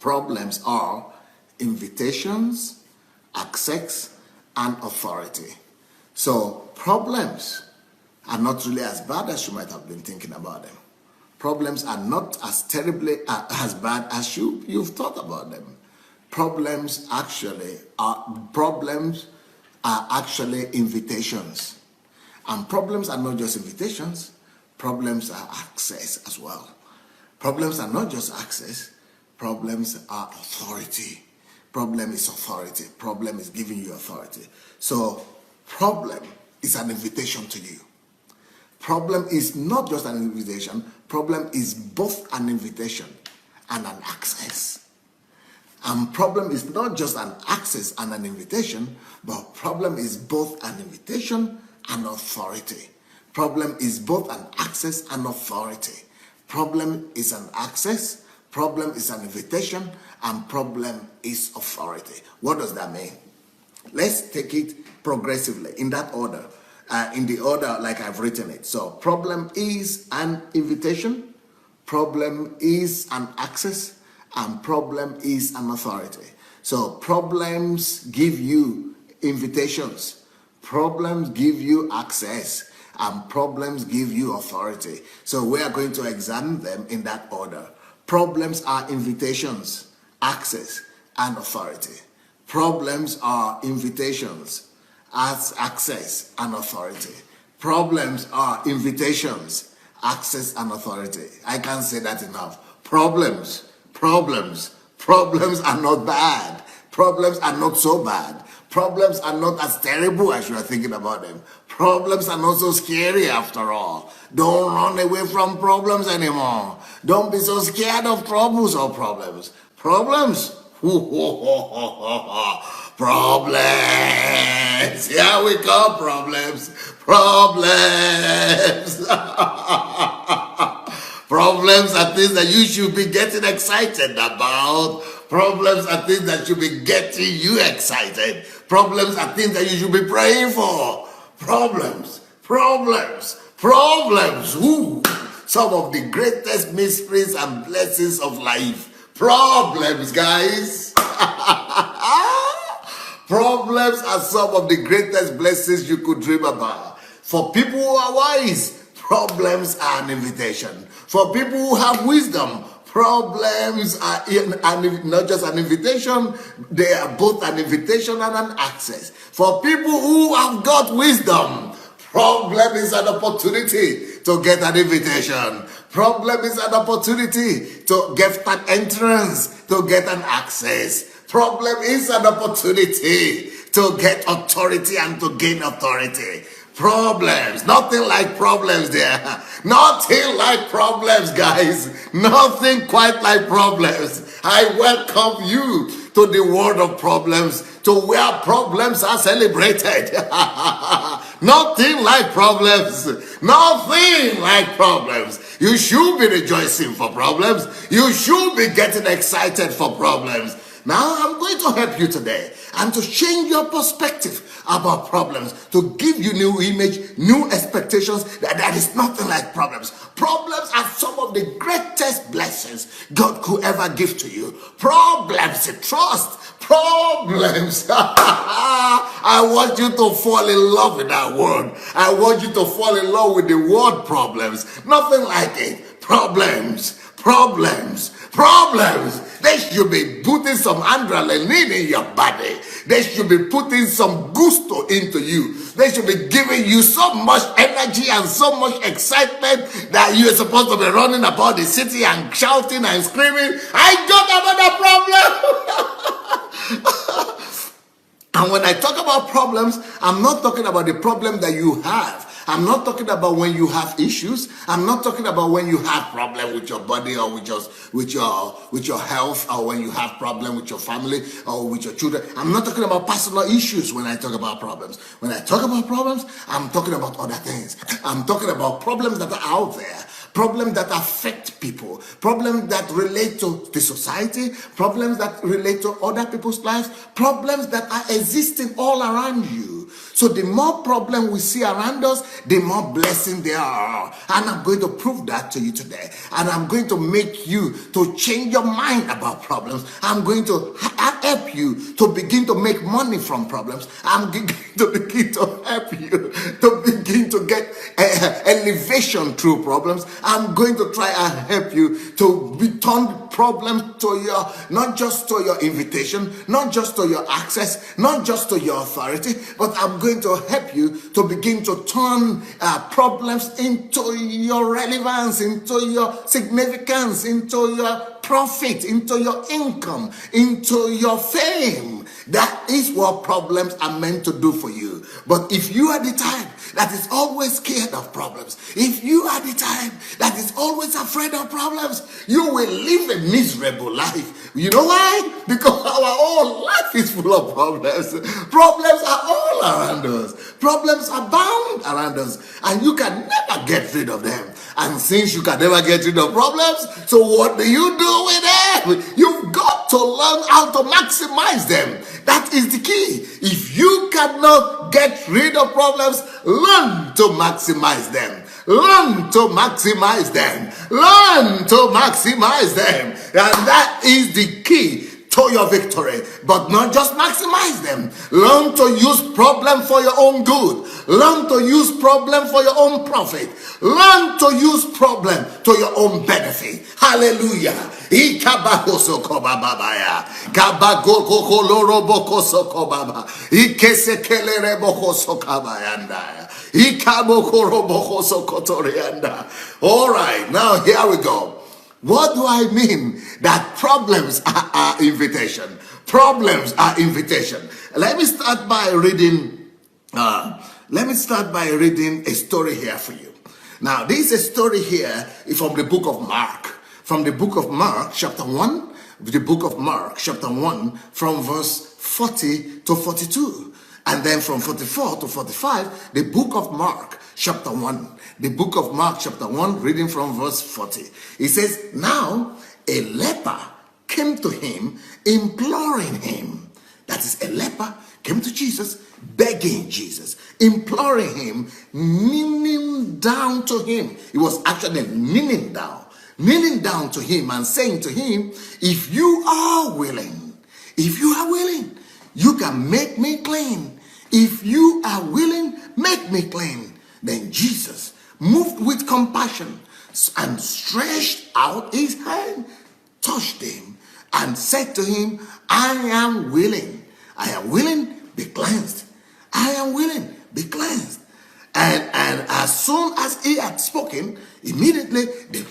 Problems are invitations, access, and authority. So problems are not really as bad as you might have been thinking about them. Problems are not as terribly as bad as you've thought about them. Problems are actually invitations. And problems are not just invitations, problems are access as well. Problems are not just access, problems are authority. Problem is authority. Problem is giving you authority. So problem is an invitation to you. Problem is not just an invitation, problem is both an invitation and an access. And problem is not just an access and an invitation, but problem is both an invitation and authority. Problem is both an access and authority. Problem is an access, problem is an invitation, and problem is authority. What does that mean? Let's take it progressively in that order, in the order like I've written it. So problem is an invitation, problem is an access, and problem is an authority. So problems give you invitations, problems give you access, and problems give you authority. So we are going to examine them in that order. Problems are invitations, access, and authority. Problems are invitations, as access, and authority. Problems are invitations, access, and authority. I can't say that enough. Problems are not bad. Problems are not so bad. Problems are not as terrible as you are thinking about them. Problems are not so scary after all. Don't run away from problems anymore. Don't be so scared of troubles or problems. Problems. Problems. Here we go, problems. Problems. Problems are things that you should be getting excited about. Problems are things that should be getting you excited. Problems are things that you should be praying for. Problems. Ooh. Some of the greatest mysteries and blessings of life. Problems, guys. Problems are some of the greatest blessings you could dream about. For people who are wise, problems are an invitation. For people who have wisdom, problems are not just an invitation, they are both an invitation and an access. For people who have got wisdom, problem is an opportunity to get an invitation. Problem is an opportunity to get an entrance, to get an access. Problem is an opportunity to get authority and to gain authority. Problems, nothing like problems there. Nothing like problems, guys. Nothing quite like problems. I welcome you to the world of problems, to where problems are celebrated. Nothing like problems. Nothing like problems. You should be rejoicing for problems. You should be getting excited for problems. Now I'm going to help you today and to change your perspective about problems, to give you new image, new expectations, that there is nothing like problems. Problems are some of the greatest blessings God could ever give to you. Problems, trust. Problems. I want you to fall in love with that word. I want you to fall in love with the word problems. Nothing like it. Problems. They should be putting some adrenaline in your body. They should be putting some gusto into you. They should be giving you so much energy and so much excitement that you are supposed to be running about the city and shouting and screaming, I got another problem. And when I talk about problems, I'm not talking about the problem that you have. I'm not talking about when you have issues. I'm not talking about when you have problem with your body or with your health, or when you have problem with your family or with your children. I'm not talking about personal issues when I talk about problems. When I talk about problems, I'm talking about other things. I'm talking about problems that are out there. Problems that affect people, problems that relate to the society, problems that relate to other people's lives, problems that are existing all around you. So the more problem we see around us, the more blessing there are. And I'm going to prove that to you today. And I'm going to make you to change your mind about problems. I'm going to help you to begin to make money from problems. I'm going to begin to help you to begin to get elevation through problems. I'm going to try and help you to return problems to your, not just to your invitation, not just to your access, not just to your authority, but I'm going to help you to begin to turn problems into your relevance, into your significance, into your profit, into your income, into your fame. That is what problems are meant to do for you. But if you are the type that is always scared of problems, if you are the type that is always afraid of problems, you will live a miserable life. You know why? Because our whole life is full of problems. Problems are all around us. Problems are bound around us, and you can never get rid of them. And since you can never get rid of problems, so what do you do with them? You've got to learn how to maximize them. That is the key. If you cannot get rid of problems, learn to maximize them. Learn to maximize them. Learn to maximize them. And that is the key to your victory. But not just maximize them. Learn to use problem for your own good. Learn to use problem for your own profit. Learn to use problem to your own benefit. Hallelujah. All right, now here we go. What do I mean that problems are invitation? Problems are invitation. Let me start by reading a story here for you. Now, this is a story here from the book of Mark. From the book of Mark, chapter 1, the book of Mark, chapter 1, from verse 40 to 42. And then from 44 to 45, the book of Mark, chapter 1. The book of Mark, chapter 1, reading from verse 40. It says, now a leper came to him, imploring him. That is, a leper came to Jesus, begging Jesus, imploring him, kneeling down to him. He was actually kneeling down to him and saying to him, if you are willing, you can make me clean. If you are willing, make me clean. Then Jesus, moved with compassion and stretched out his hand, touched him and said to him, I am willing, be cleansed. I am willing, be cleansed. And as soon as he had spoken, immediately the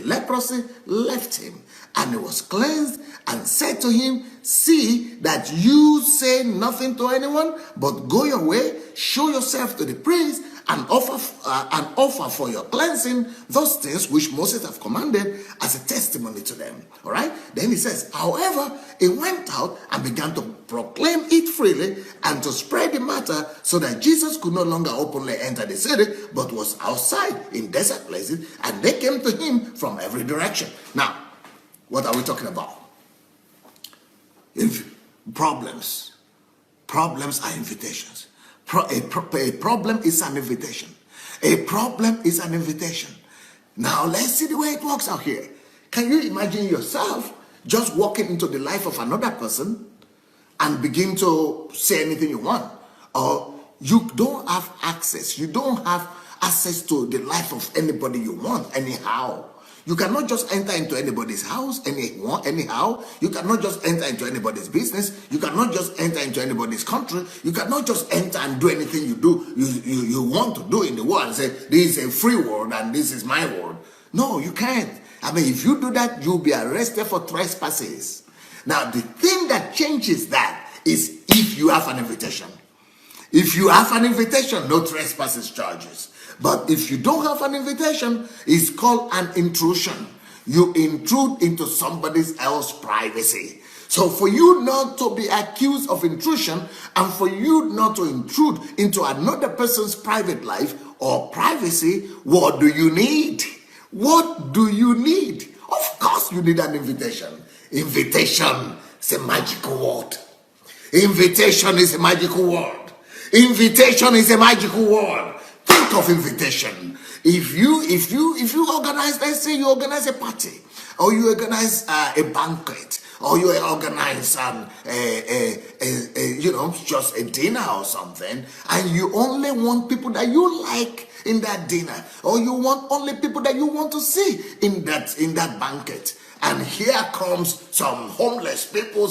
leprosy left him, and he was cleansed, and said to him, see that you say nothing to anyone, but go your way, show yourself to the priest, and offer for your cleansing those things which Moses have commanded as a testimony to them. All right. Then he says, however, he went out and began to proclaim it freely and to spread the matter, so that Jesus could no longer openly enter the city, but was outside in desert places, and they came to him from every direction. Now, what are we talking about? Problems. Problems are invitations. A problem is an invitation. A problem is an invitation. Now let's see the way it works out here. Can you imagine yourself just walking into the life of another person and begin to say anything you want? Or you don't have access. You don't have access to the life of anybody you want anyhow. You cannot just enter into anybody's house anyhow. You cannot just enter into anybody's business. You cannot just enter into anybody's country. You cannot just enter and do anything you want to do in the world and say, this is a free world and this is my world. No, you can't. I mean, if you do that, you'll be arrested for trespasses. Now, the thing that changes that is if you have an invitation. If you have an invitation, no trespasses charges. But if you don't have an invitation, it's called an intrusion. You intrude into somebody else's privacy. So for you not to be accused of intrusion, and for you not to intrude into another person's private life or privacy, what do you need? What do you need? Of course you need an invitation. Invitation is a magical word. Invitation is a magical word. Invitation is a magical word. Think of invitation. If you organize, let's say you organize a party, or you organize a banquet, or you organize just a dinner or something, and you only want people that you like in that dinner, or you want only people that you want to see in that banquet, and here comes some homeless people,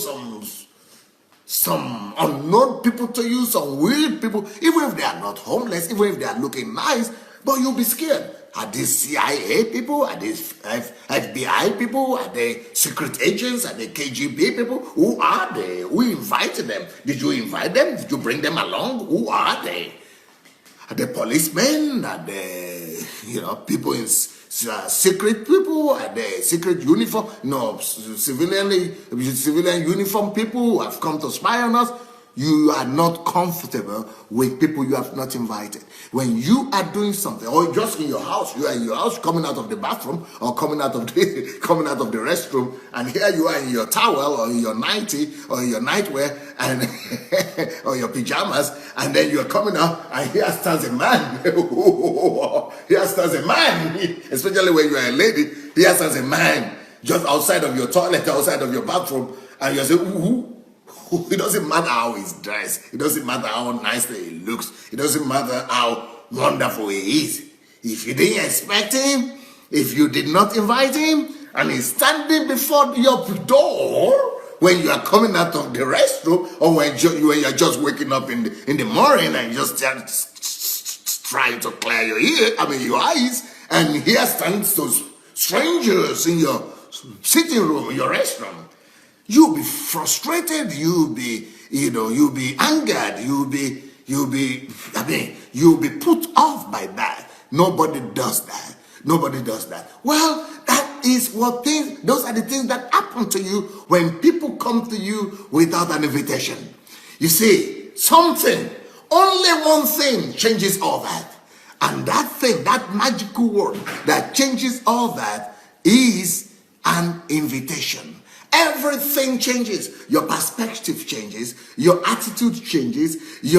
some unknown people to you, some weird people, even if they are not homeless, even if they are looking nice, but you'll be scared. Are these CIA people? Are these FBI people? Are they secret agents? Are they KGB people? Who are they? Who invited them? Did you invite them? Did you bring them along? Who are they? Are they policemen? Are they, people in secret people? Are they secret uniform? No, civilian uniform people who have come to spy on us. You are not comfortable with people you have not invited. When you are doing something, or just in your house, you are in your house coming out of the bathroom or coming out of the restroom, and here you are in your towel or in your nightie or in your nightwear and or your pajamas, and then you're coming out and here stands a man. Here stands a man, especially when you are a lady. Here stands a man just outside of your toilet, outside of your bathroom, and you're saying, ooh. It doesn't matter how he's dressed. It doesn't matter how nicely he looks. It doesn't matter how wonderful he is. If you didn't expect him, if you did not invite him, and he's standing before your door when you are coming out of the restroom, or when you're just waking up in the morning and you just trying to clear your eyes, and here stands those strangers in your sitting room, in your restaurant. You'll be frustrated, you'll be angered, you'll be put off by that. Nobody does that. Well, those are the things that happen to you when people come to you without an invitation. You see, only one thing changes all that. And that thing, that magical word that changes all that is an invitation. Everything changes. Your perspective changes. Your attitude changes. The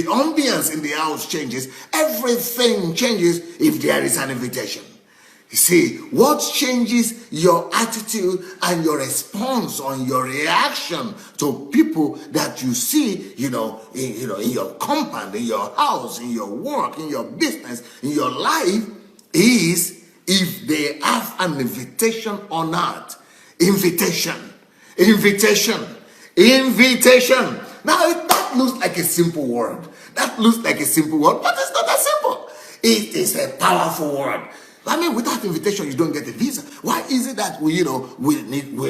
ambience in the house changes. Everything changes if there is an invitation. You see, what changes your attitude and your response on your reaction to people that you see, in your compound, in your house, in your work, in your business, in your life, is if they have an invitation or not. Invitation. Now, that looks like a simple word. But it's not that simple. It is a powerful word. I mean, without invitation, you don't get a visa. Why is it that we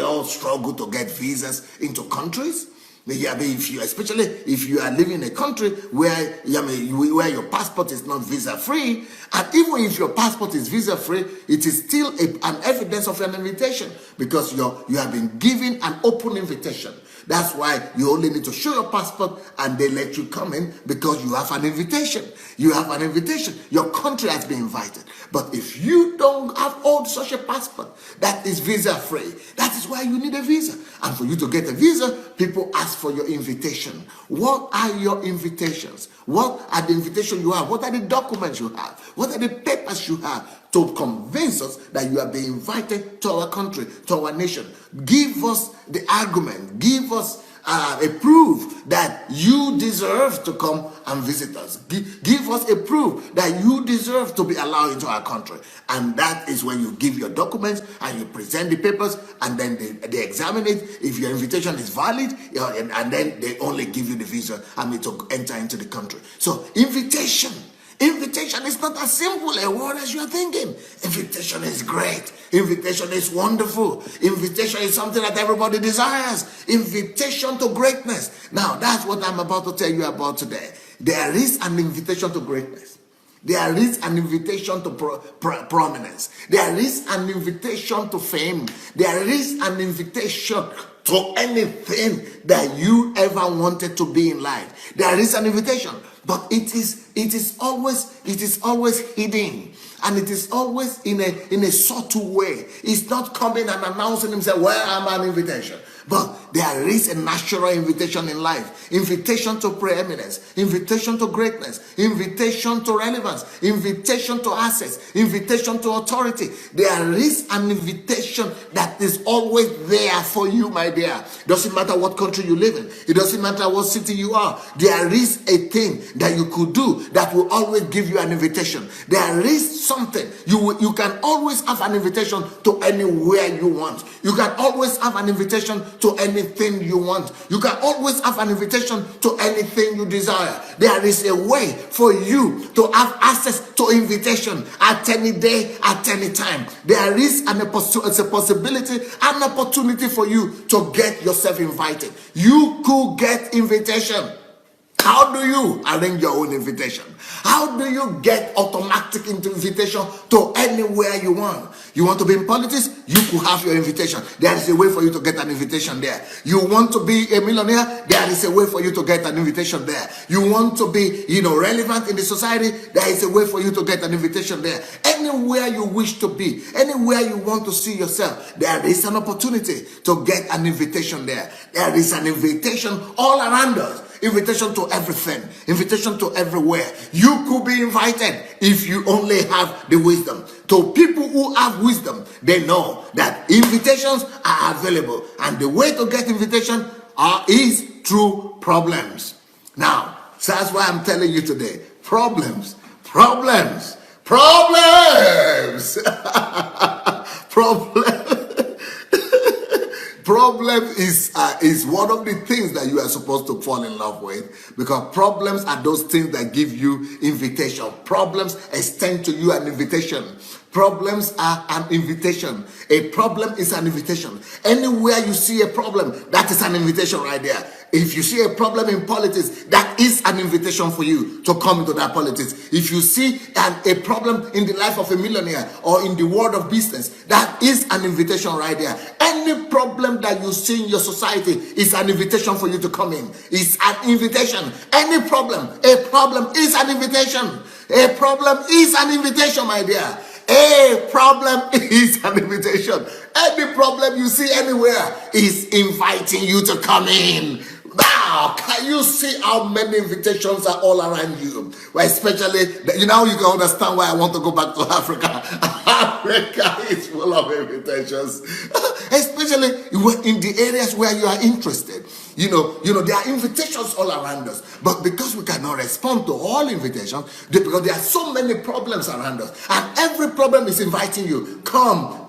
all struggle to get visas into countries? Especially if you are living in a country where your passport is not visa free, and even if your passport is visa free, it is still an evidence of an invitation, because you have been given an open invitation. That's why you only need to show your passport and they let you come in, because you have an invitation. Your country has been invited. But if you don't hold such a passport that is visa free, that is why you need a visa. And for you to get a visa, people ask for your invitation. What are your invitations? What are the invitations you have? What are the documents you have? What are the papers you have to convince us that you are being invited to our country, to our nation? Give us the argument. Give us a proof that you deserve to come and visit us. Give us a proof that you deserve to be allowed into our country. And that is when you give your documents and you present the papers, and then they examine it. If your invitation is valid, and then they only give you the visa to enter into the country. So invitation is not as simple a word as you are thinking. Invitation is great. Invitation is wonderful. Invitation is something that everybody desires. Invitation to greatness. Now, that's what I'm about to tell you about today. There is an invitation to greatness. There is an invitation to prominence. There is an invitation to fame. There is an invitation to anything that you ever wanted to be in life. There is an invitation, but it is always hidden, and it is always in a subtle way. It's not coming and announcing himself, "Well, I'm an invitation." But there is a natural invitation in life. Invitation to preeminence, invitation to greatness, invitation to relevance, invitation to access, invitation to authority. There is an invitation that is always there for you, my dear. Doesn't matter what country you live in. It doesn't matter what city you are. There is a thing that you could do that will always give you an invitation. There is something. You can always have an invitation to anywhere you want. You can always have an invitation to anything you want. You can always have an invitation to anything you desire. There is a way for you to have access to invitation at any day, at any time. There is a possibility, an opportunity for you to get yourself invited. You could get invitation. How do you arrange your own invitation? How do you get automatic invitation to anywhere you want? You want to be in politics? You could have your invitation. There is a way for you to get an invitation there. You want to be a millionaire? There is a way for you to get an invitation there. You want to be, relevant in the society? There is a way for you to get an invitation there. Anywhere you wish to be, anywhere you want to see yourself, there is an opportunity to get an invitation there. There is an invitation all around us. Invitation to everything, invitation to everywhere. You could be invited if you only have the wisdom. To people who have wisdom, they know that invitations are available, and the way to get invitation is through problems. Now, so that's why I'm telling you today, problems. Problems. Problem is one of the things that you are supposed to fall in love with, because problems are those things that give you invitation. Problems extend to you an invitation. Problems are an invitation. A problem is an invitation. Anywhere you see a problem, that is an invitation right there. If you see a problem in politics, that is an invitation for you to come into that politics. If you see a problem in the life of a millionaire or in the world of business, that is an invitation right there. Any problem that you see in your society is an invitation for you to come in. It's an invitation. Any problem, a problem is an invitation. A problem is an invitation, my dear. A problem is an invitation. Any problem you see anywhere is inviting you to come in. Now, can you see how many invitations are all around you? Well, especially, you can understand why I want to go back to Africa. Africa is full of invitations. Especially in the areas where you are interested. There are invitations all around us. But because we cannot respond to all invitations, because there are so many problems around us, and every problem is inviting you. Come.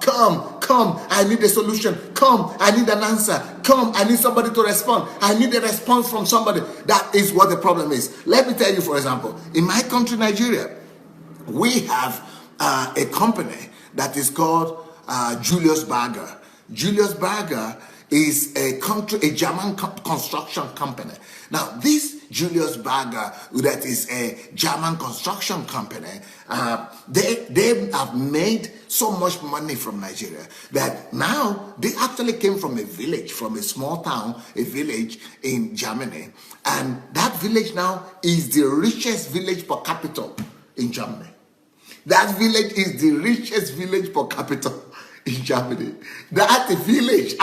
I need a solution. Come, I need an answer. Come, I need somebody to respond. I need a response from somebody. That is what the problem is. Let me tell you, for example, in my country, Nigeria, we have a company that is called Julius Berger. Julius Berger is a German construction company. Now, this Julius Berger, that is a German construction company, they have made so much money from Nigeria that now they actually came from a village, from a small town, a village in Germany. And that village now is the richest village per capita in Germany. That village is the richest village per capita in Germany. That village,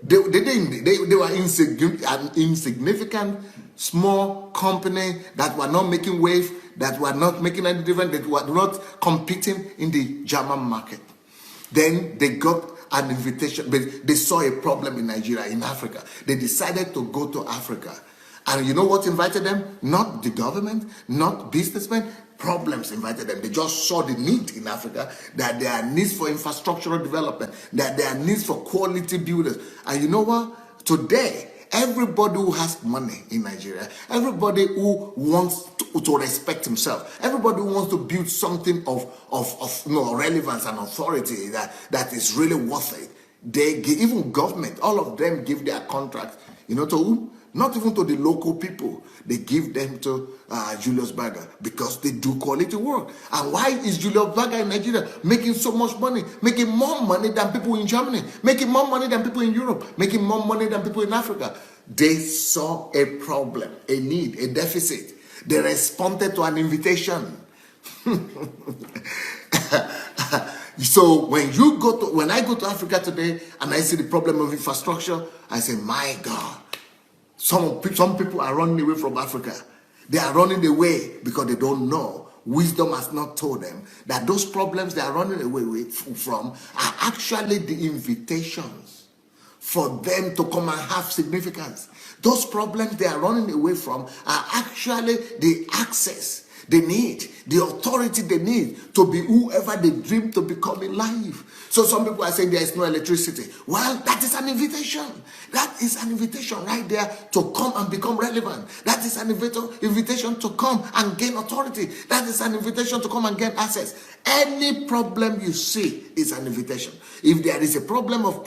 they were an insignificant small company that were not making wave, that were not making any difference, that were not competing in the German market. Then they got an invitation, but they saw a problem in Nigeria, in Africa. They decided to go to Africa. And you know what invited them? Not the government, not businessmen. Problems invited them. They just saw the need in Africa, that there are needs for infrastructural development, that there are needs for quality builders. And you know what? Today, everybody who has money in Nigeria, everybody who wants to respect himself, everybody who wants to build something of relevance and authority that is really worth it, they give, even government, all of them give their contracts, to whom? Not even to the local people. They give them to Julius Berger because they do quality work. And why is Julius Berger in Nigeria making so much money? Making more money than people in Germany. Making more money than people in Europe. Making more money than people in Africa. They saw a problem, a need, a deficit. They responded to an invitation. So when I go to Africa today and I see the problem of infrastructure, I say, my God, some people are running away from Africa. They are running away because they don't know. Wisdom has not told them that those problems they are running away from are actually the invitations for them to come and have significance. Those problems they are running away from are actually the access they need, the authority they need to be whoever they dream to become in life. So some people are saying there is no electricity. Well, that is an invitation. That is an invitation right there to come and become relevant. That is an invitation to come and gain authority. That is an invitation to come and gain access. Any problem you see is an invitation. If there is a problem of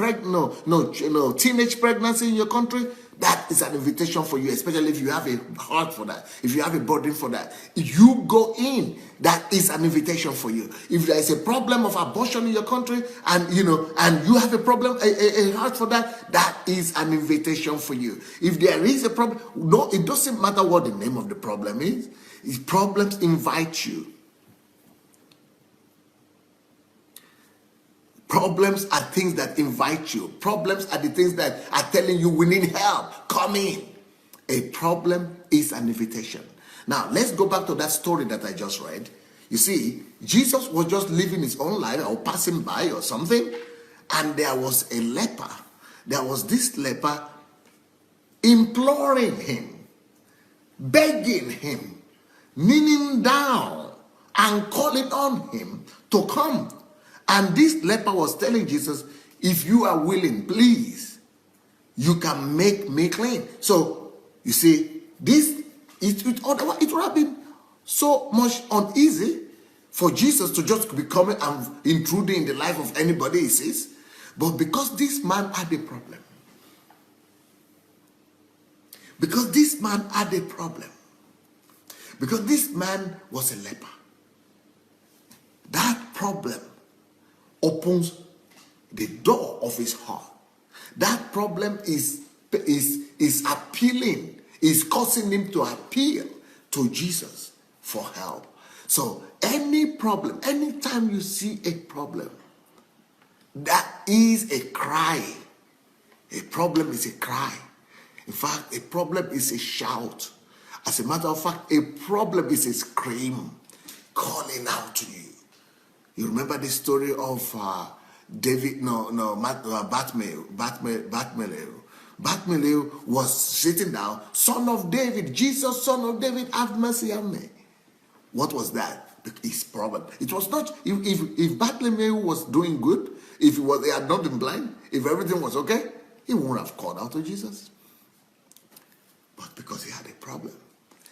teenage pregnancy in your country, that is an invitation for you, especially if you have a heart for that, if you have a burden for that. You go in, that is an invitation for you. If there is a problem of abortion in your country and you have a problem, a heart for that, that is an invitation for you. If there is a problem, no, it doesn't matter what the name of the problem is. Problems invite you. Problems are things that invite you. Problems are the things that are telling you we need help. Come in. A problem is an invitation. Now, let's go back to that story that I just read. You see, Jesus was just living his own life or passing by or something, and there was a leper. There was this leper imploring him, begging him, kneeling down and calling on him to come. And this leper was telling Jesus, if you are willing, please, you can make me clean. So, you see, it would have been so much uneasy for Jesus to just be coming and intruding in the life of anybody he sees. But because this man had a problem, because this man was a leper, that problem opens the door of his heart. That problem is appealing, is causing him to appeal to Jesus for help. So any problem, anytime you see a problem, that is a cry. A problem is a cry. In fact, a problem is a shout. As a matter of fact, a problem is a scream calling out to you. You remember the story of Bartholomew was sitting down, son of David, Jesus, son of David, have mercy on me. What was that? His problem. It was not, if Bartholomew was doing good, if he had not been blind, if everything was okay, he wouldn't have called out to Jesus. But because he had a problem,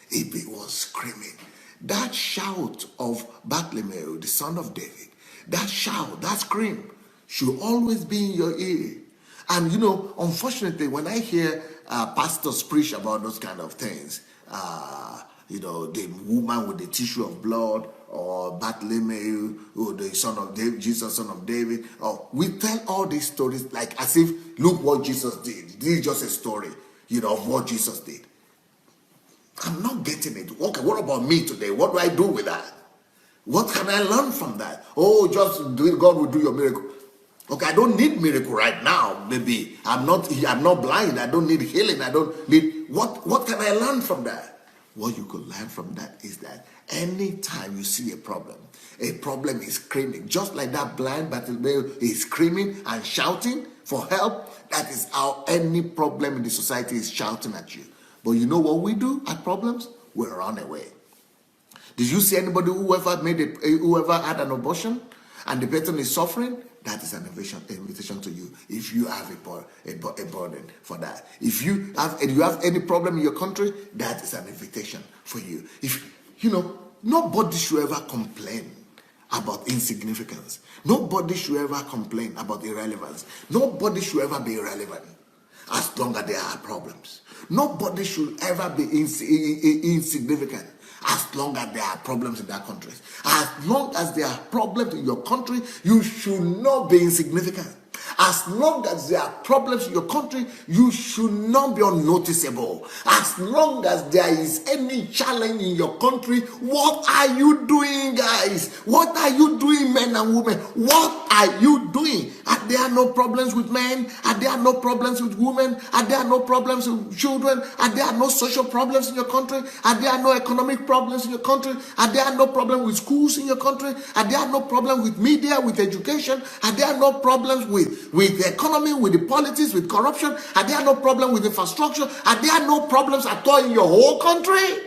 he was screaming. That shout of Bartholomew, the son of David, that shout, that scream should always be in your ear. And unfortunately, when I hear pastors preach about those kind of things, the woman with the tissue of blood, or Bartholomew, or the son of David, Jesus, son of David, or we tell all these stories like as if, look what Jesus did. This is just a story, of what Jesus did. I'm not getting it. Okay, what about me today? What do I do with that? What can I learn from that? Oh, just God will do your miracle. Okay, I don't need miracle right now. Maybe I'm not blind. I don't need healing. I don't need what can I learn from that? What you could learn from that is that anytime you see a problem is screaming. Just like that blind Bartholomew is screaming and shouting for help. That is how any problem in the society is shouting at you. But you know what we do at problems? We run away. Did you see anybody whoever had an abortion and the person is suffering? That is an invitation to you. If you have a burden for that, if you have any problem in your country, that is an invitation for you. If nobody should ever complain about insignificance. Nobody should ever complain about irrelevance. Nobody should ever be irrelevant. as long as there are problems. Nobody should ever be insignificant as long as there are problems in that country. As long as there are problems in your country, you should not be insignificant. As long as there are problems in your country, you should not be unnoticeable. As long as there is any challenge in your country, what are you doing, guys? What are you doing, men and women? What are you doing? Are there no problems with men? Are there no problems with women? Are there no problems with children? Are there no social problems in your country? Are there no economic problems in your country? Are there no problems with schools in your country? Are there no problems with media, with education? Are there no problems with the economy, with the politics, with corruption? Are there no problems with infrastructure? Are there no problems at all in your whole country?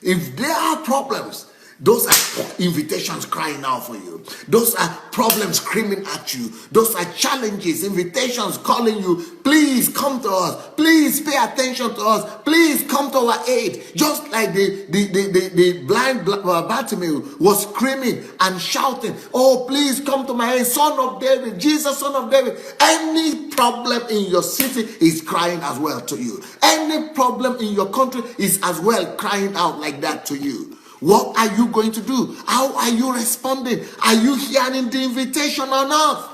If there are problems, those are invitations crying out for you. Those are problems screaming at you. Those are challenges, invitations calling you. Please come to us. Please pay attention to us. Please come to our aid. Just like the blind Bartimaeus was screaming and shouting, oh, please come to my aid, Son of David, Jesus, Son of David. Any problem in your city is crying as well to you. Any problem in your country is as well crying out like that to you. What are you going to do? How are you responding? Are you hearing the invitation or not?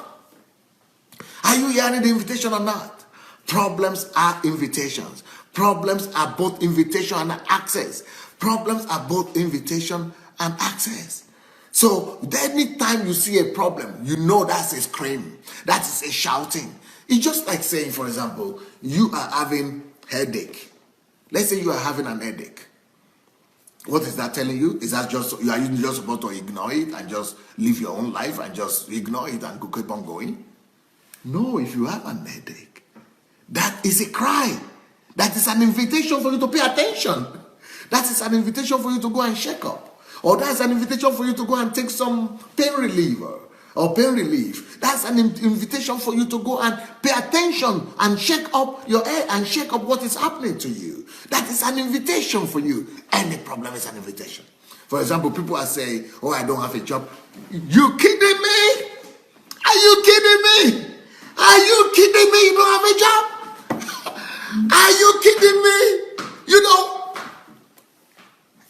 Are you hearing the invitation or not? Problems are invitations. Problems are both invitation and access. Problems are both invitation and access. So anytime you see a problem, you know that's a scream. That is a shouting. It's just like saying, for example, you are having headache. Let's say you are having an headache. What is that telling you? Is that just you are just supposed to ignore it and just live your own life and just ignore it and keep on going? No, if you have an headache, that is a cry. That is an invitation for you to pay attention. That is an invitation for you to go and check up. Or that's an invitation for you to go and take some pain reliever or pain relief. That's an invitation for you to go and pay attention and check up your head and check up what is happening to you. That is an invitation for you. Any problem is an invitation. For example, people are saying, oh, I don't have a job. You kidding me? Are you kidding me? Are you kidding me? You don't have a job? Are you kidding me? You know,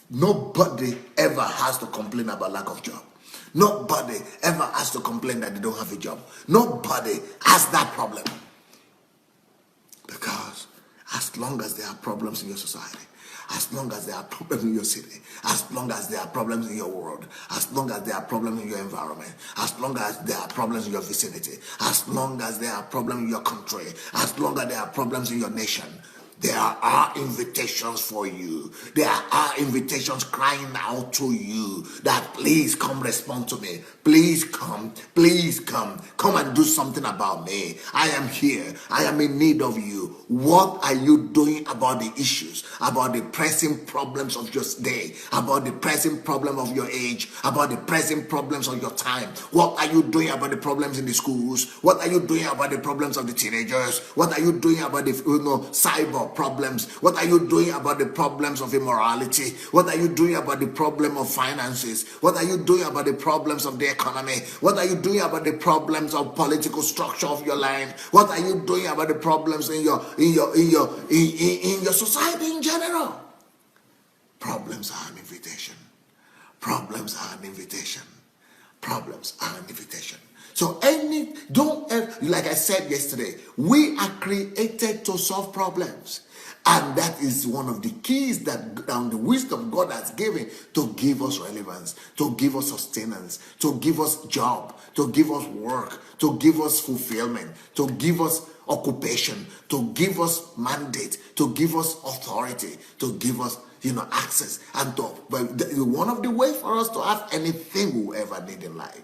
nobody ever has to complain about lack of job. Nobody ever has to complain that they don't have a job. Nobody has that problem. Because as long as there are problems in your society, as long as there are problems in your city, as long as there are problems in your world, as long as there are problems in your environment, as long as there are problems in your vicinity, as long as there are problems in your country, as long as there are problems in your nation, there are invitations for you. There are invitations crying out to you that please come respond to me. Please come. Please come. Come and do something about me. I am here. I am in need of you. What are you doing about the issues, about the pressing problems of your day, about the pressing problem of your age, about the pressing problems of your time? What are you doing about the problems in the schools? What are you doing about the problems of the teenagers? What are you doing about the cyber problems? What are you doing about the problems of immorality? What are you doing about the problem of finances? What are you doing about the problems of the economy? What are you doing about the problems of political structure of your life? What are you doing about the problems in your society in general? Problems are an invitation. Problems are an invitation. Problems are an invitation. So like I said yesterday, we are created to solve problems. And that is one of the keys that the wisdom God has given to give us relevance, to give us sustenance, to give us job, to give us work, to give us fulfillment, to give us occupation, to give us mandate, to give us authority, to give us access. And one of the ways for us to have anything we will ever need in life,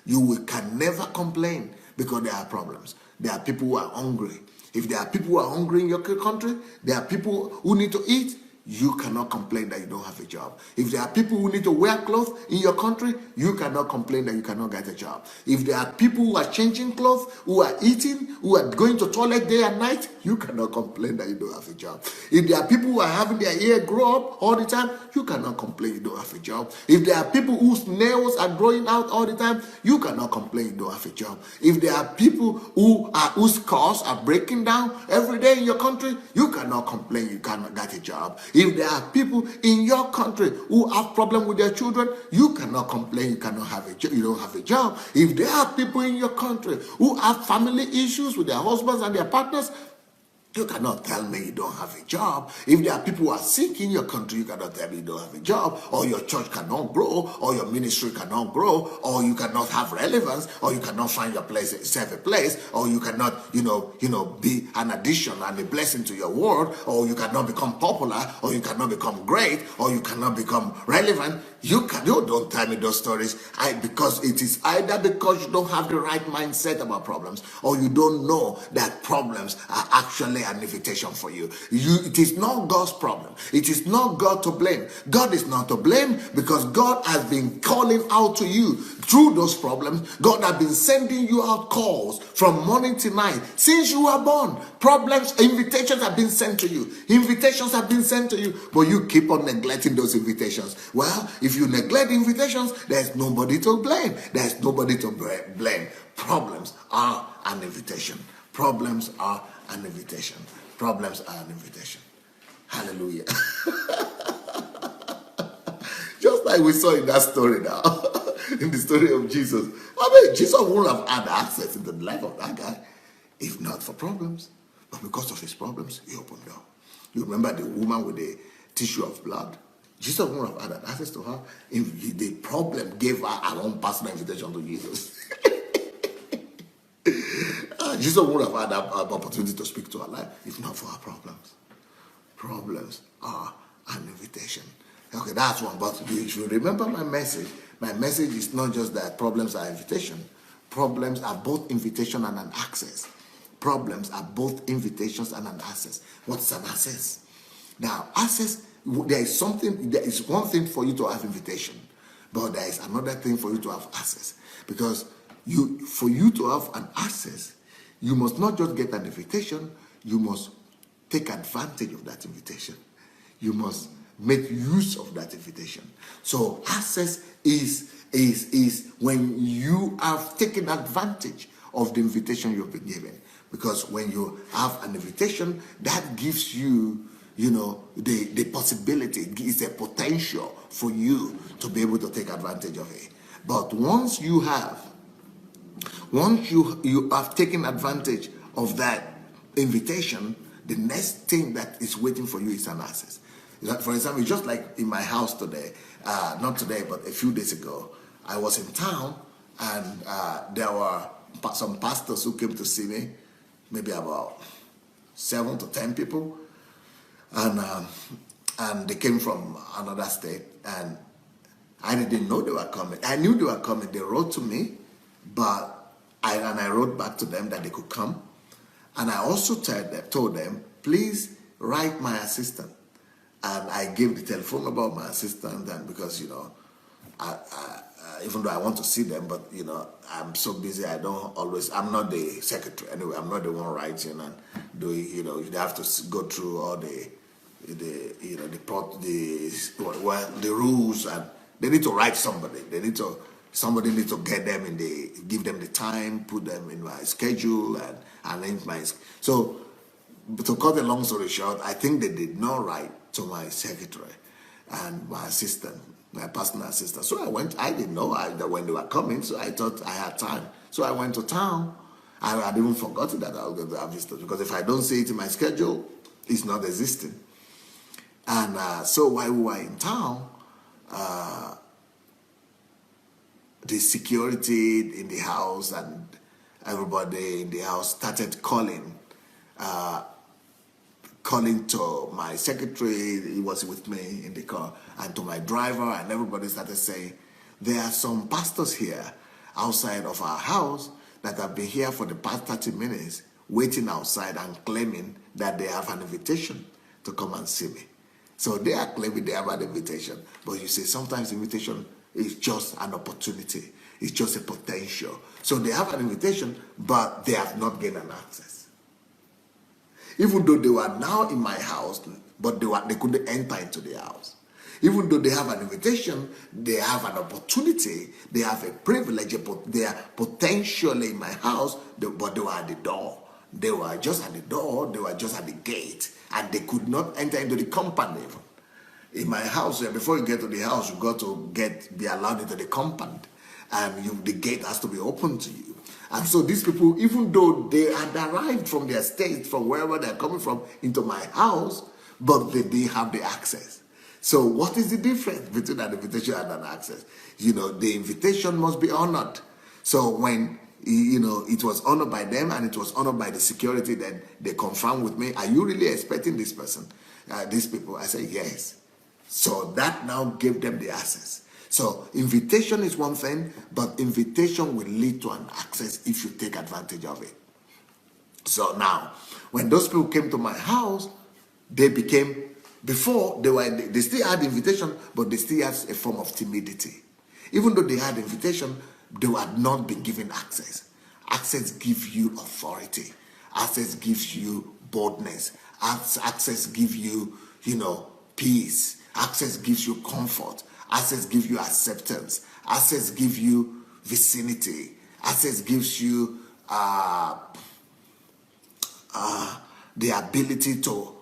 you can never complain because there are problems. There are people who are hungry. If there are people who are hungry in your country, there are people who need to eat, you cannot complain that you don't have a job. If there are people who need to wear clothes in your country, you cannot complain that you cannot get a job. If there are people who are changing clothes, who are eating, who are going to toilet day and night, you cannot complain that you don't have a job. If there are people who are having their hair grow up all the time, you cannot complain you don't have a job. If there are people whose nails are growing out all the time, you cannot complain you don't have a job. If there are people whose cars are breaking down every day in your country, you cannot complain you cannot get a job. If there are people in your country who have problem with their children, you cannot complain you cannot have a job. You don't have a job. If there are people in your country who have family issues with their husbands and their partners, you cannot tell me you don't have a job. If there are people who are sick in your country, you cannot tell me you don't have a job, or your church cannot grow, or your ministry cannot grow, or you cannot have relevance, or you cannot find your place, serve a place, or you cannot, be an addition and a blessing to your world, or you cannot become popular, or you cannot become great, or you cannot become relevant. You don't tell me those stories. Because it is either because you don't have the right mindset about problems, or you don't know that problems are actually an invitation for you. It is not God's problem. It is not God to blame. God is not to blame, because God has been calling out to you through those problems. God has been sending you out calls from morning to night since you were born. Problems, invitations have been sent to you. Invitations have been sent to you, but you keep on neglecting those invitations. Well, if you neglect invitations, there's nobody to blame. There's nobody to blame. Problems are an invitation. Problems are an invitation. Problems are an invitation. Hallelujah. Just like we saw in that story now, in the story of Jesus. I mean, Jesus wouldn't have had access into the life of that guy if not for problems. But because of his problems, he opened door. You remember the woman with the tissue of blood? Jesus wouldn't have had access to her if the problem gave her own personal invitation to Jesus. Jesus would have had that opportunity to speak to her life if not for her problems. Problems are an invitation. Okay, that's one. But if you remember my message is not just that problems are invitation. Problems are both invitation and an access. Problems are both invitations and an access. What's an access? Now, access, there is one thing for you to have invitation, but there is another thing for you to have access. Because for you to have an access, you must not just get an invitation, you must take advantage of that invitation. You must make use of that invitation. So access is when you have taken advantage of the invitation you've been given. Because when you have an invitation, that gives you, the possibility, it gives a potential for you to be able to take advantage of it. But once you have taken advantage of that invitation, the next thing that is waiting for you is an access. For example, just like in my house today, not today, but a few days ago, I was in town, and there were some pastors who came to see me, maybe about 7 to 10 people, and they came from another state, and I didn't know they were coming. I knew they were coming. They wrote to me, but I wrote back to them that they could come, and I also told them, please write my assistant. And I gave the telephone number of my assistant, and because even though I want to see them, but I'm so busy, I'm not the secretary anyway. I'm not the one writing and doing. You have to go through all the rules, and they need to write somebody. Somebody needs to get them give them the time, put them in my schedule, and arrange my. So, to cut a long story short, I think they did not write to my secretary and my assistant, my personal assistant. So I didn't know that when they were coming, so I thought I had time. So I went to town. I had even forgotten that I was going to have visitors, because if I don't see it in my schedule, it's not existing. And so while we were in town, the security in the house and everybody in the house started calling to my secretary. He was with me in the car, and to my driver, and everybody started saying, there are some pastors here outside of our house that have been here for the past 30 minutes waiting outside and claiming that they have an invitation to come and see me. So they are claiming they have an invitation. But you see, sometimes invitation is just an opportunity. It's just a potential. So they have an invitation, but they have not gained an access. Even though they were now in my house, but they couldn't enter into the house. Even though they have an invitation, they have an opportunity, they have a privilege, they are potentially in my house, but they were at the door. They were just at the door, they were just at the gate, and they could not enter into the compound even. In my house, before you get to the house, you got to be allowed into the compound, and the gate has to be open to you. And so these people, even though they had arrived from their state, from wherever they're coming from, into my house, but they didn't have the access. So what is the difference between an invitation and an access? The invitation must be honored. So when, it was honored by them and it was honored by the security, then they confirmed with me, are you really expecting this person, these people? I said, yes. So that now gave them the access. So invitation is one thing, but invitation will lead to an access if you take advantage of it. So now, when those people came to my house, they became, before they still had invitation, but they still had a form of timidity. Even though they had invitation, they had not been given access. Access gives you authority. Access gives you boldness. Access gives you, peace. Access gives you comfort. Access gives you acceptance. Access gives you vicinity. Access gives you the ability to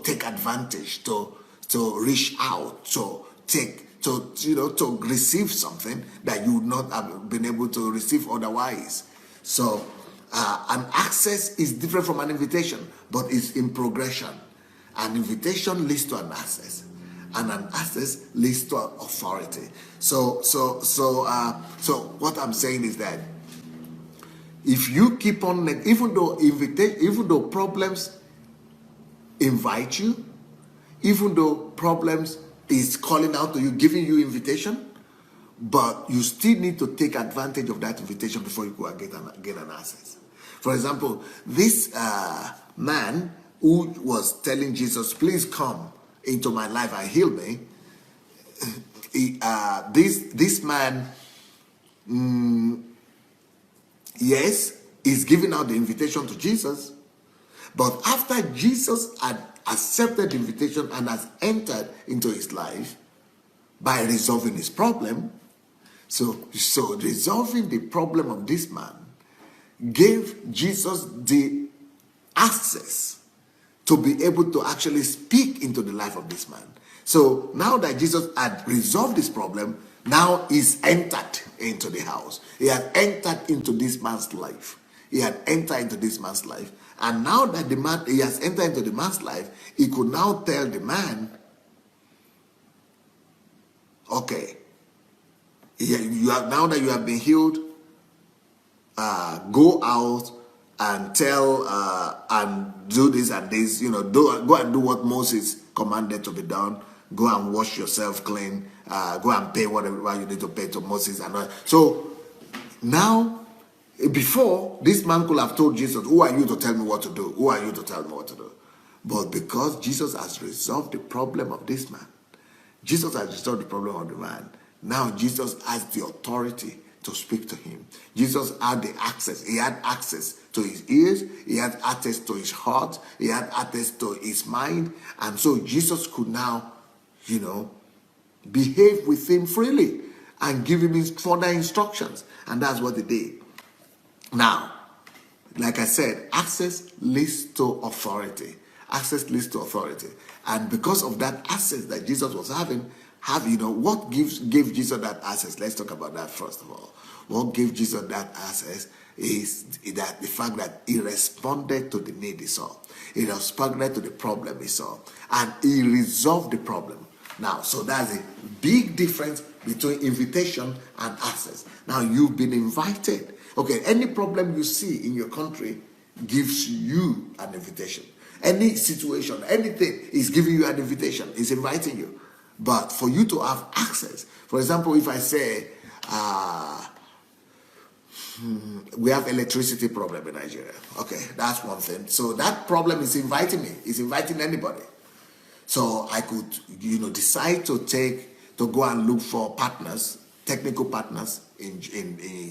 take advantage, to reach out, to receive something that you would not have been able to receive otherwise. So an access is different from an invitation, but it's in progression. An invitation leads to an access, and an access leads to authority. So what I'm saying is that if you keep on, even though problems invite you, even though problems is calling out to you, giving you invitation, but you still need to take advantage of that invitation before you go and get an access. For example, this man who was telling Jesus, please come into my life and heal me, this man, yes, is giving out the invitation to Jesus, but after Jesus had accepted the invitation and has entered into his life by resolving his problem, so resolving the problem of this man gave Jesus the access to be able to actually speak into the life of this man. So now that Jesus had resolved this problem, now he's entered into the house. He had entered into this man's life. He had entered into this man's life. And now that he has entered into the man's life, he could now tell the man, okay, now that you have been healed, go out and tell and do this and this, go and do what Moses commanded to be done. Go and wash yourself clean. Go and pay whatever you need to pay to Moses and all. So now, before, this man could have told Jesus, who are you to tell me what to do? Who are you to tell me what to do? But because Jesus has resolved the problem of this man, Jesus has resolved the problem of the man, now Jesus has the authority to speak to him. Jesus had the access. He had access to his ears. He had access to his heart. He had access to his mind. And so Jesus could now, behave with him freely and give him further instructions. And that's what he did. Now, like I said, access leads to authority. Access leads to authority. And because of that access that Jesus was having, what gave Jesus that access? Let's talk about that first of all. What gave Jesus that access is that the fact that he responded to the need he saw. He responded to the problem he saw. And he resolved the problem. Now, so that's a big difference between invitation and access. Now, you've been invited. Okay, any problem you see in your country gives you an invitation. Any situation, anything is giving you an invitation, is inviting you. But for you to have access, for example, if I say, we have electricity problem in Nigeria. Okay, that's one thing. So that problem is inviting me. It's inviting anybody. So I could, decide to go and look for partners, technical partners in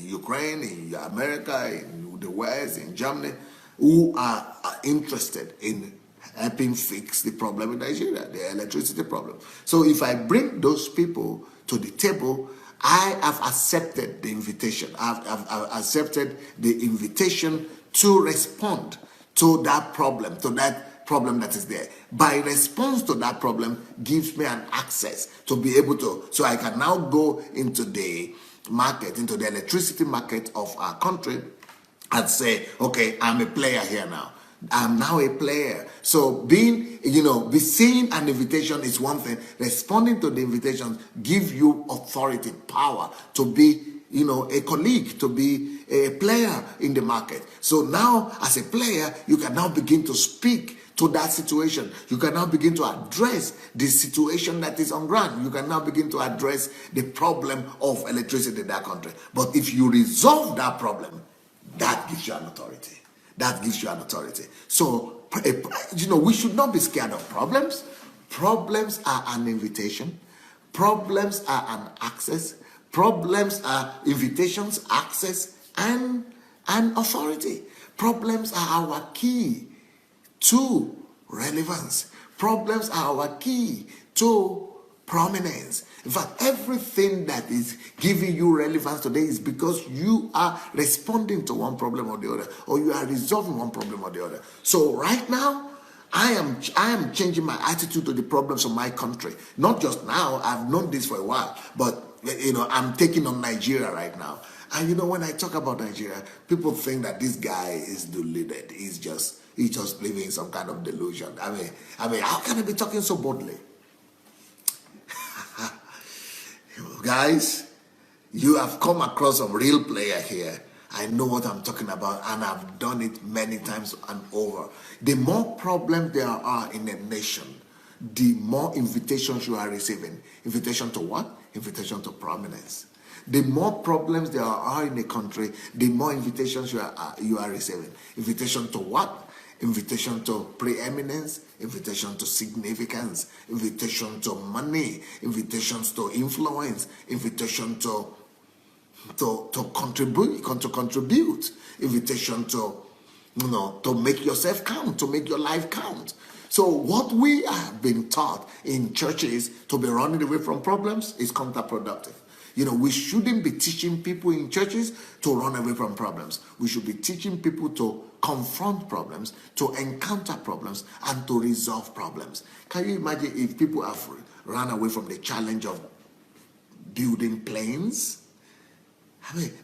Ukraine, in America, in the West, in Germany, who are interested in helping fix the problem in Nigeria, the electricity problem. So if I bring those people to the table, I have accepted the invitation. I've accepted the invitation to respond to that problem that is there. By response to that problem gives me an access to be able to, so I can now go into the market, into the electricity market of our country and say, okay, I'm a player here now. I'm now a player. So being, seeing an invitation is one thing. Responding to the invitation give you authority, power to be, a colleague, to be a player in the market. So now, as a player, you can now begin to speak to that situation. You can now begin to address the situation that is on ground. You can now begin to address the problem of electricity in that country. But if you resolve that problem, that gives you an authority. That gives you an authority. So, we should not be scared of problems. Problems are an invitation. Problems are an access. Problems are invitations, access, and authority. Problems are our key to relevance. Problems are our key to prominence. In fact, everything that is giving you relevance today is because you are responding to one problem or the other, or you are resolving one problem or the other. So right now, I am changing my attitude to the problems of my country. Not just now, I've known this for a while, but I'm taking on Nigeria right now. And when I talk about Nigeria, people think that this guy is deluded. He's just living in some kind of delusion. I mean, how can I be talking so boldly? Guys, you have come across a real player here. I know what I'm talking about, and I've done it many times and over. The more problems there are in a nation, the more invitations you are receiving. Invitation to what? Invitation to prominence. The more problems there are in a country, the more invitations you are receiving. Invitation to what? Invitation to preeminence, invitation to significance, invitation to money, invitations to influence, invitation to contribute, invitation to make yourself count, to make your life count. So what we have been taught in churches to be running away from problems is counterproductive. We shouldn't be teaching people in churches to run away from problems. We should be teaching people to confront problems, to encounter problems, and to resolve problems. Can you imagine if people have run away from the challenge of building planes?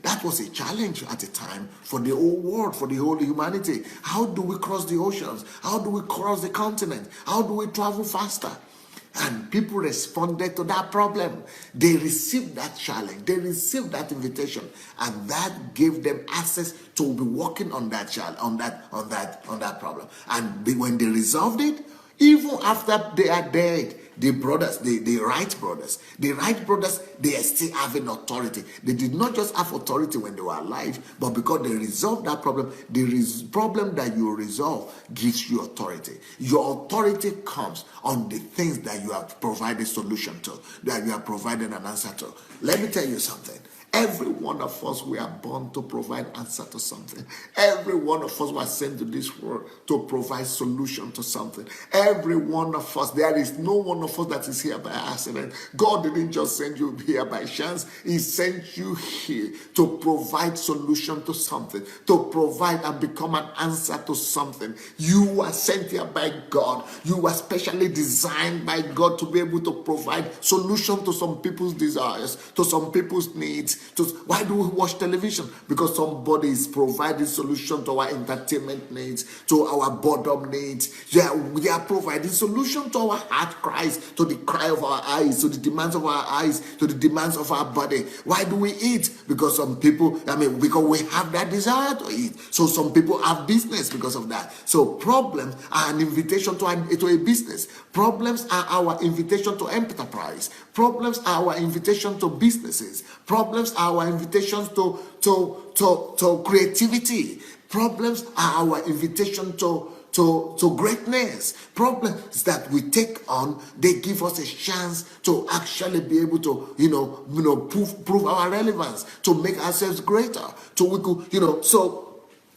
That was a challenge at the time for the whole world, for the whole humanity. How do we cross the oceans? How do we cross the continent? How do we travel faster? And people responded to that problem. They received that challenge. They received that invitation, and that gave them access to be working on that challenge, on that problem. And when they resolved it, even after they are dead, the Wright brothers, they are still having authority. They did not just have authority when they were alive, but because they resolved that problem, the problem that you resolve gives you authority. Your authority comes on the things that you have provided solution to, that you have provided an answer to. Let me tell you something. Every one of us, we are born to provide answer to something. Every one of us was sent to this world to provide solution to something. Every one of us, there is no one of us that is here by accident. God didn't just send you here by chance. He sent you here to provide solution to something, to provide and become an answer to something. You are sent here by God. You were specially designed by God to be able to provide solution to some people's desires, to some people's needs. Why do we watch television? Because somebody is providing solution to our entertainment needs, to our boredom needs. They are providing solution to our heart cries, to the cry of our eyes, to the demands of our eyes, to the demands of our body. Why do we eat? Because some people, because we have that desire to eat. So some people have business because of that. So problems are an invitation to a business. Problems are our invitation to enterprise. Problems are our invitation to businesses. Problems are our invitations to creativity. Problems are our invitation to to greatness. Problems that we take on, they give us a chance to actually be able to, prove our relevance, to make ourselves greater. So we could, so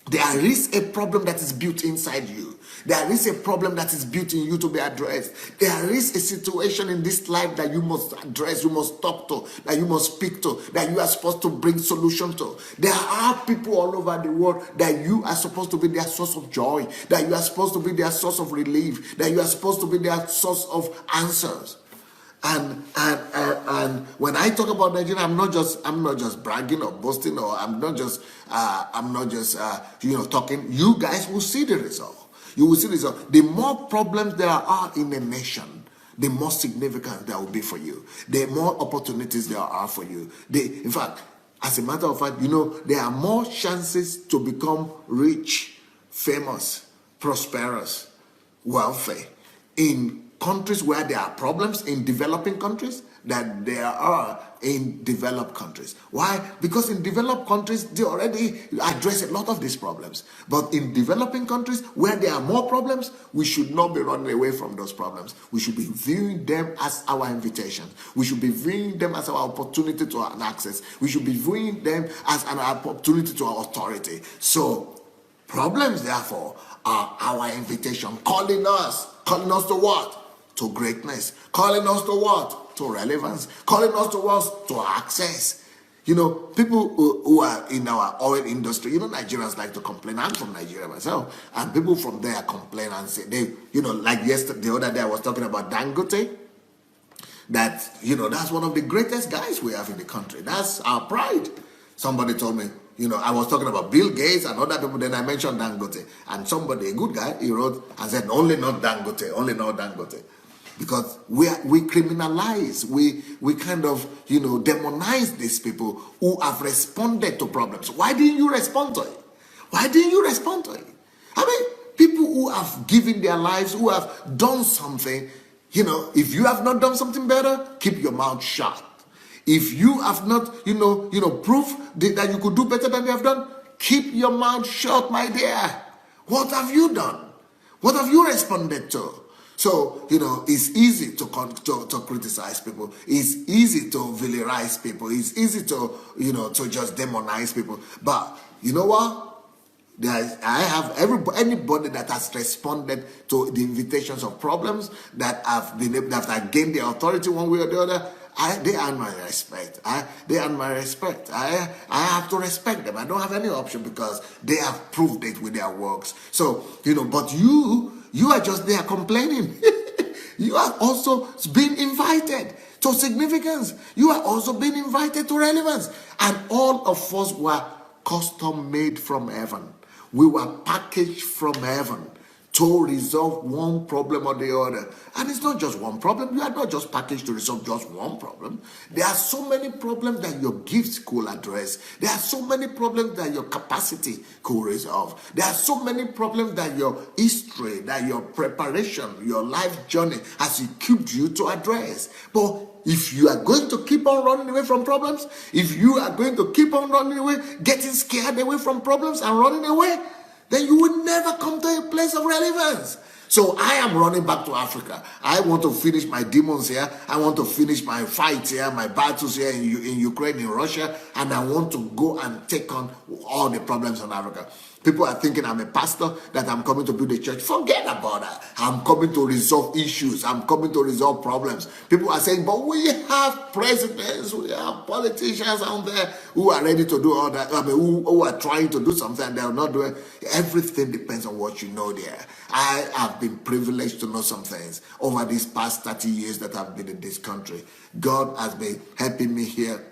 there is a problem that is built inside you. There is a problem that is built in you to be addressed. There is a situation in this life that you must address, you must talk to, that you must speak to, that you are supposed to bring solution to. There are people all over the world that you are supposed to be their source of joy, that you are supposed to be their source of relief, that you are supposed to be their source of answers. And when I talk about Nigeria, I'm not just bragging or boasting, or I'm not just talking. You guys will see the result. You will see the result. The more problems there are in a nation, the more significant there will be for you. The more opportunities there are for you. In fact, as a matter of fact, there are more chances to become rich, famous, prosperous, wealthy in countries where there are problems, in developing countries, that there are in developed countries. Why? Because in developed countries, they already address a lot of these problems. But in developing countries where there are more problems, we should not be running away from those problems. We should be viewing them as our invitation. We should be viewing them as our opportunity to access. We should be viewing them as an opportunity to our authority. So problems, therefore, are our invitation, calling us to what? To greatness. Calling us to what? To relevance. Calling us to what? To access. People who are in our oil industry, Nigerians like to complain. I'm from Nigeria myself. And people from there complain and say, like yesterday, the other day I was talking about Dangote. That, that's one of the greatest guys we have in the country. That's our pride. Somebody told me, I was talking about Bill Gates and other people, then I mentioned Dangote. And somebody, a good guy, he wrote and said, only not Dangote. Because we criminalize, we kind of, demonize these people who have responded to problems. Why didn't you respond to it? I mean, people who have given their lives, who have done something, if you have not done something better, keep your mouth shut. If you have not, proof that you could do better than you have done, keep your mouth shut, my dear. What have you done? What have you responded to? So, it's easy to criticize people. It's easy to villainize people. It's easy to, to just demonize people. But you know what? I have anybody that has responded to the invitations of problems, that have gained the authority one way or the other. They earn my respect. They earn my respect. I have to respect them. I don't have any option because they have proved it with their works. So, but you are just there complaining. You are also being invited to significance. You are also being invited to relevance. And all of us were custom made from heaven. We were packaged from heaven to resolve one problem or the other. And it's not just one problem. You are not just packaged to resolve just one problem. There are so many problems that your gifts could address. There are so many problems that your capacity could resolve. There are so many problems that your history, that your preparation, your life journey has equipped you to address. But if you are going to keep on running away from problems, if you are going to keep on running away, getting scared away from problems and running away, then you will never come to a place of relevance. So I am running back to Africa. I want to finish my demons here. I want to finish my fights here, my battles here in Ukraine, in Russia, and I want to go and take on all the problems in Africa. People are thinking I'm a pastor, that I'm coming to build a church. Forget about that. I'm coming to resolve issues. I'm coming to resolve problems. People are saying, but we have presidents, we have politicians out there who are ready to do all that. I mean, who are trying to do something and they're not doing. Everything depends on what you know there. I have been privileged to know some things over these past 30 years that I've been in this country. God has been helping me here.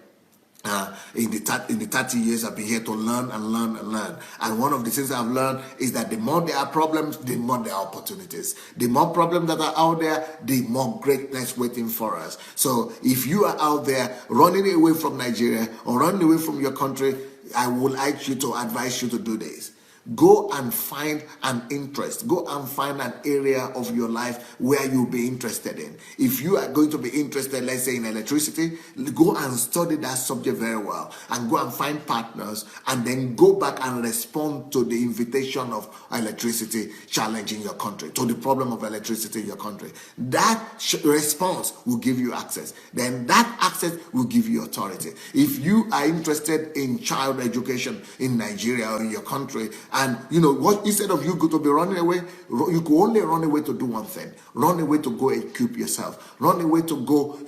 In the 30 years I've been here to learn and learn and learn. And one of the things I've learned is that the more there are problems, the more there are opportunities. The more problems that are out there, the more greatness waiting for us. So if you are out there running away from Nigeria or running away from your country, I would like you to advise you to do this. Go and find an interest. Go and find an area of your life where you'll be interested in. If you are going to be interested, let's say in electricity, go and study that subject very well and go and find partners and then go back and respond to the invitation of electricity challenge in your country, to the problem of electricity in your country. That response will give you access. Then that access will give you authority. If you are interested in child education in Nigeria or in your country, and you know what, instead of you go to be running away, you could only run away to do one thing: run away to go equip yourself, run away to go,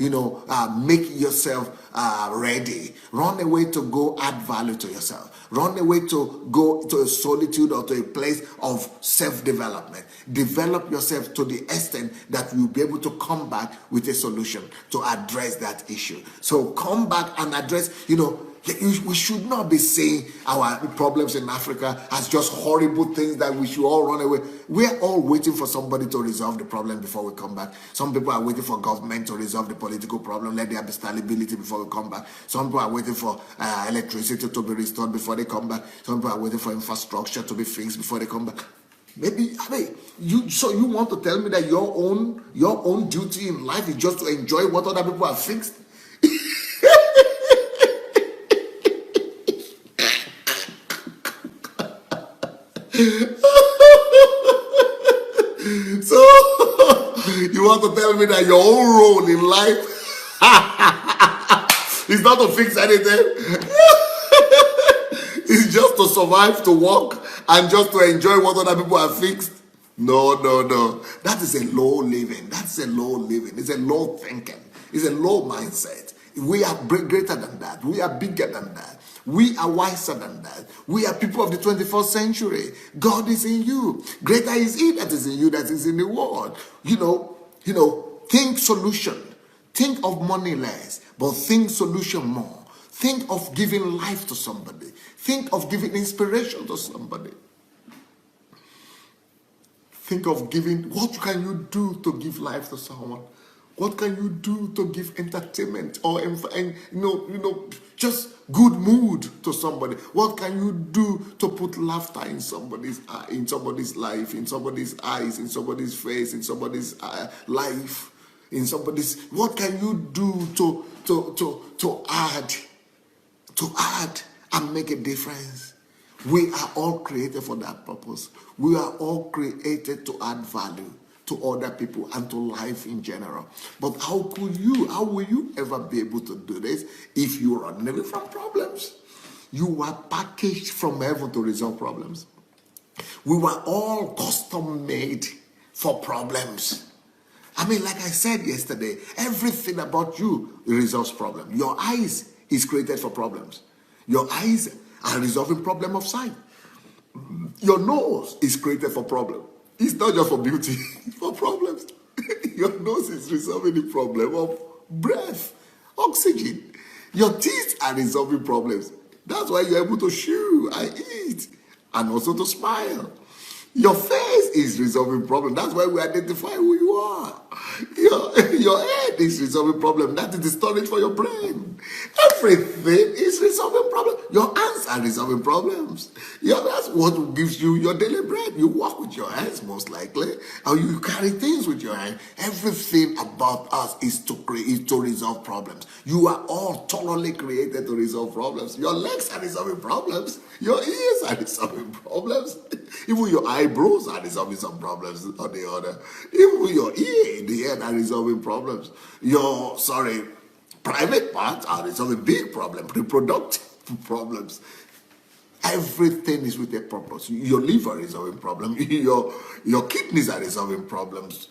make yourself ready, run away to go add value to yourself, run away to go to a solitude or to a place of self-development. Develop yourself to the extent that you'll be able to come back with a solution to address that issue. So come back and address, we should not be seeing our problems in Africa as just horrible things that we should all run away. We're all waiting for somebody to resolve the problem before we come back. Some people are waiting for government to resolve the political problem, let there be stability before we come back. Some people are waiting for electricity to be restored before they come back. Some people are waiting for infrastructure to be fixed before they come back. You want to tell me that your own duty in life is just to enjoy what other people have fixed? So you want to tell me that your own role in life is not to fix anything? It's just to survive, to work, and just to enjoy what other people have fixed? No. That is a low living. That's a low living. It's a low thinking. It's a low mindset. We are greater than that. We are bigger than that. We are wiser than that. We are people of the 21st century. God is in you. Greater is He that is in you that is in the world. Think solution. Think of money less, but think solution more. Think of giving life to somebody. Think of giving inspiration to somebody. Think of giving, what can you do to give life to someone? What can you do to give entertainment or just good mood to somebody? What can you do to put laughter in somebody's life, in somebody's eyes, in somebody's face, in somebody's life, What can you do to add and make a difference? We are all created for that purpose. We are all created to add value to other people and to life in general. But how will you ever be able to do this if you run away from problems? You were packaged from heaven to resolve problems. We were all custom made for problems. Like I said yesterday, everything about you resolves problems. Your eyes is created for problems. Your eyes are resolving problem of sight. Your nose is created for problem. It's not just for beauty, it's for problems. Your nose is resolving the problem of breath, oxygen. Your teeth are resolving problems. That's why you're able to chew and eat and also to smile. Your face is resolving problems. That's why we identify who you are. Your head is resolving problems. That is the storage for your brain. Everything is resolving problems. Your hands are resolving problems. That's what gives you your daily bread. You walk with your hands most likely, or you carry things with your hand. Everything about us is to resolve problems. You are all thoroughly created to resolve problems. Your legs are resolving problems. Your ears are resolving problems. Even your eyebrows are resolving some problems or the other. Even your ear in the head are resolving problems. Your private parts are resolving big problems, reproductive problems. Everything is with a purpose. Your liver is resolving problems. Your kidneys are resolving problems.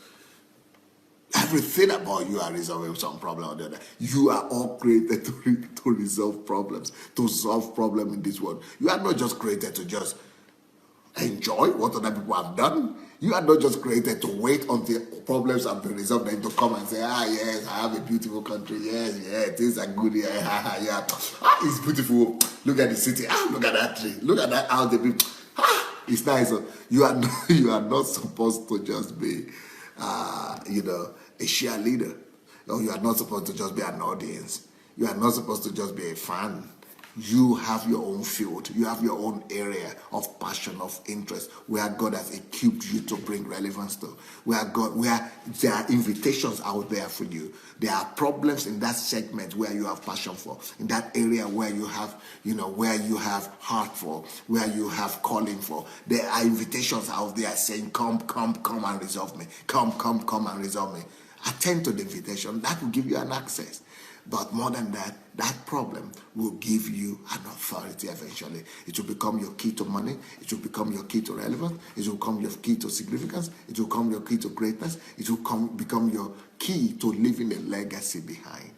Everything about you are resolving some problem or the other. You are all created to resolve problems, to solve problems in this world. You are not just created to just enjoy what other people have done. You are not just created to wait until problems have been resolved and to come and say, yes, I have a beautiful country. Yes, things are good here. Yeah. It's beautiful. Look at the city. Look at that tree. Look at that house. It's nice. You are not supposed to just be, a cheerleader. No, you are not supposed to just be an audience. You are not supposed to just be a fan. You have your own field. You have your own area of passion, of interest, where God has equipped you to bring relevance to. Where there are invitations out there for you. There are problems in that segment where you have passion for, in that area where you have, where you have heart for, where you have calling for. There are invitations out there saying, come and resolve me. Come and resolve me. Attend to the invitation. That will give you an access. But more than that, that problem will give you an authority eventually. It will become your key to money. It will become your key to relevance. It will become your key to significance. It will become your key to greatness. It will become your key to leaving a legacy behind.